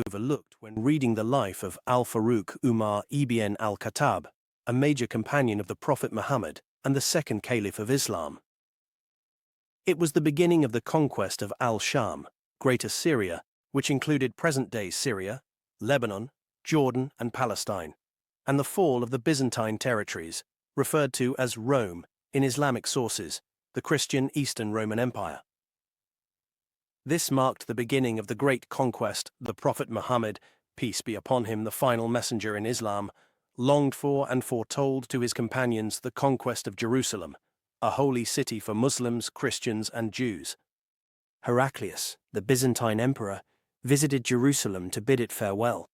overlooked when reading the life of Al-Faruq Umar ibn al-Khattab, a major companion of the Prophet Muhammad and the second caliph of Islam. It was the beginning of the conquest of al-Sham, Greater Syria, which included present-day Syria, Lebanon, Jordan, and Palestine, and the fall of the Byzantine territories, referred to as Rome in Islamic sources, the Christian Eastern Roman Empire. This marked the beginning of the great conquest the Prophet Muhammad, peace be upon him, the final messenger in Islam, longed for and foretold to his companions, the conquest of Jerusalem, a holy city for Muslims, Christians, and Jews. Heraclius, the Byzantine emperor, visited Jerusalem to bid it farewell.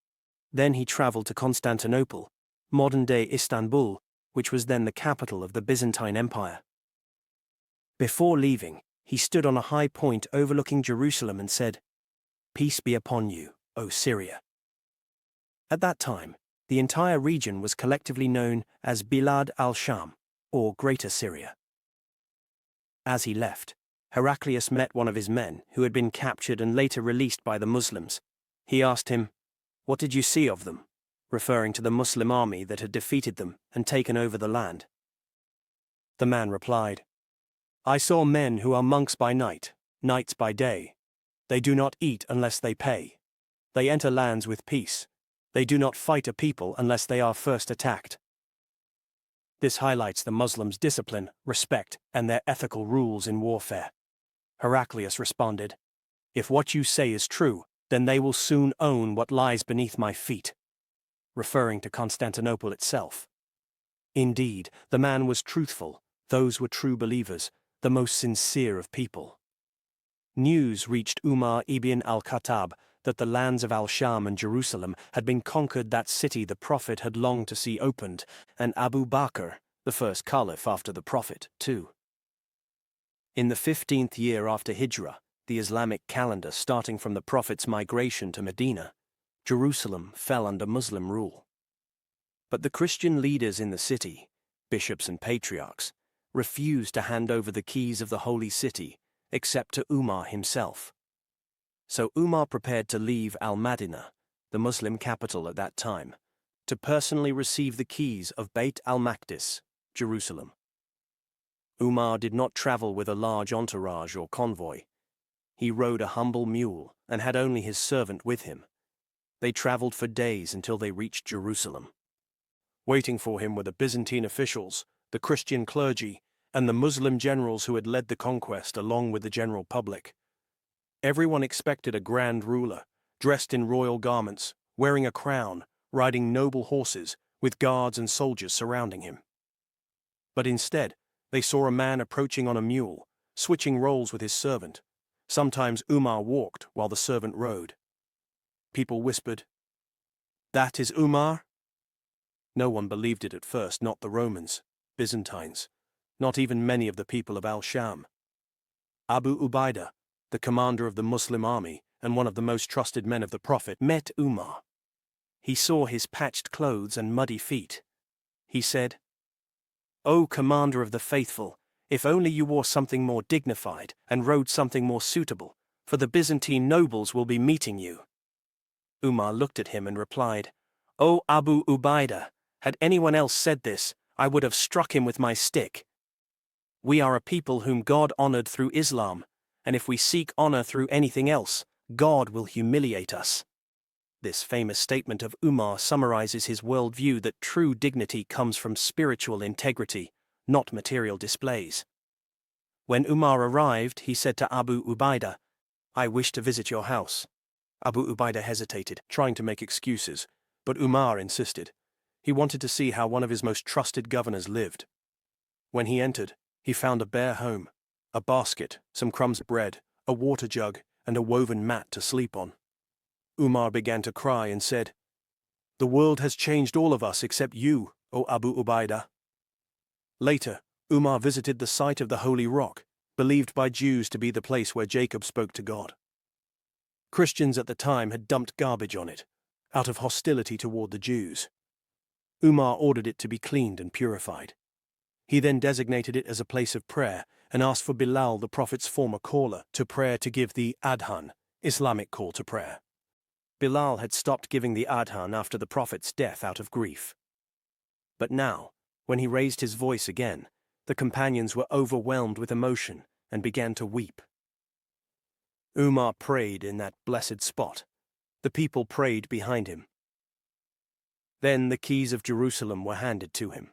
Then he traveled to Constantinople, modern-day Istanbul, which was then the capital of the Byzantine Empire. Before leaving, he stood on a high point overlooking Jerusalem and said, "Peace be upon you, O Syria." At that time, the entire region was collectively known as Bilad al-Sham, or Greater Syria. As he left, Heraclius met one of his men who had been captured and later released by the Muslims. He asked him, "What did you see of them?" referring to the Muslim army that had defeated them and taken over the land. The man replied, "I saw men who are monks by night, knights by day. They do not eat unless they pay. They enter lands with peace. They do not fight a people unless they are first attacked." This highlights the Muslims' discipline, respect, and their ethical rules in warfare. Heraclius responded, "If what you say is true, then they will soon own what lies beneath my feet," referring to Constantinople itself. Indeed, the man was truthful. Those were true believers, the most sincere of people. News reached Umar ibn al-Khattab that the lands of al-Sham and Jerusalem had been conquered, that city the Prophet had longed to see opened, and Abu Bakr, the first caliph after the Prophet, too. In the 15th year after Hijrah, the Islamic calendar starting from the Prophet's migration to Medina, Jerusalem fell under Muslim rule. But the Christian leaders in the city, bishops and patriarchs, refused to hand over the keys of the holy city, except to Umar himself. So Umar prepared to leave al-Madinah, the Muslim capital at that time, to personally receive the keys of Bayt al-Maqdis, Jerusalem. Umar did not travel with a large entourage or convoy. He rode a humble mule and had only his servant with him. They traveled for days until they reached Jerusalem. Waiting for him were the Byzantine officials, the Christian clergy, and the Muslim generals who had led the conquest along with the general public. Everyone expected a grand ruler, dressed in royal garments, wearing a crown, riding noble horses, with guards and soldiers surrounding him. But instead, they saw a man approaching on a mule, switching roles with his servant. Sometimes Umar walked while the servant rode. People whispered, "That is Umar?" No one believed it at first, not the Romans, Byzantines, not even many of the people of al-Sham. Abu Ubaidah, the commander of the Muslim army and one of the most trusted men of the Prophet, met Umar. He saw his patched clothes and muddy feet. He said, "O commander of the faithful, if only you wore something more dignified and rode something more suitable, for the Byzantine nobles will be meeting you." Umar looked at him and replied, "O Abu Ubaidah, had anyone else said this, I would have struck him with my stick. We are a people whom God honored through Islam, and if we seek honor through anything else, God will humiliate us." This famous statement of Umar summarizes his worldview that true dignity comes from spiritual integrity, not material displays. When Umar arrived, he said to Abu Ubaidah, "I wish to visit your house." Abu Ubaidah hesitated, trying to make excuses, but Umar insisted. He wanted to see how one of his most trusted governors lived. When he entered, he found a bare home, a basket, some crumbs of bread, a water jug, and a woven mat to sleep on. Umar began to cry and said, "The world has changed all of us except you, O Abu Ubaidah." Later, Umar visited the site of the Holy Rock, believed by Jews to be the place where Jacob spoke to God. Christians at the time had dumped garbage on it, out of hostility toward the Jews. Umar ordered it to be cleaned and purified. He then designated it as a place of prayer and asked for Bilal, the Prophet's former caller, to prayer to give the Adhan, Islamic call to prayer. Bilal had stopped giving the adhan after the Prophet's death out of grief. But now, when he raised his voice again, the companions were overwhelmed with emotion and began to weep. Umar prayed in that blessed spot. The people prayed behind him. Then the keys of Jerusalem were handed to him.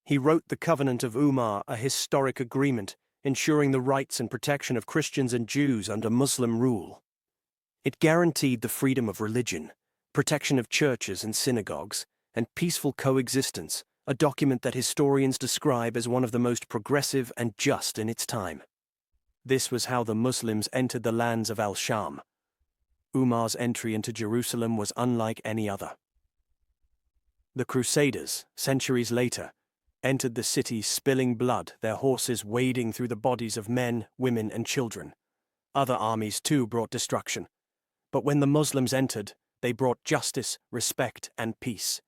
He wrote the Covenant of Umar, a historic agreement ensuring the rights and protection of Christians and Jews under Muslim rule. It guaranteed the freedom of religion, protection of churches and synagogues, and peaceful coexistence, a document that historians describe as one of the most progressive and just in its time. This was how the Muslims entered the lands of al-Sham. Umar's entry into Jerusalem was unlike any other. The Crusaders, centuries later, entered the city spilling blood, their horses wading through the bodies of men, women, and children. Other armies too brought destruction. But when the Muslims entered, they brought justice, respect, and peace.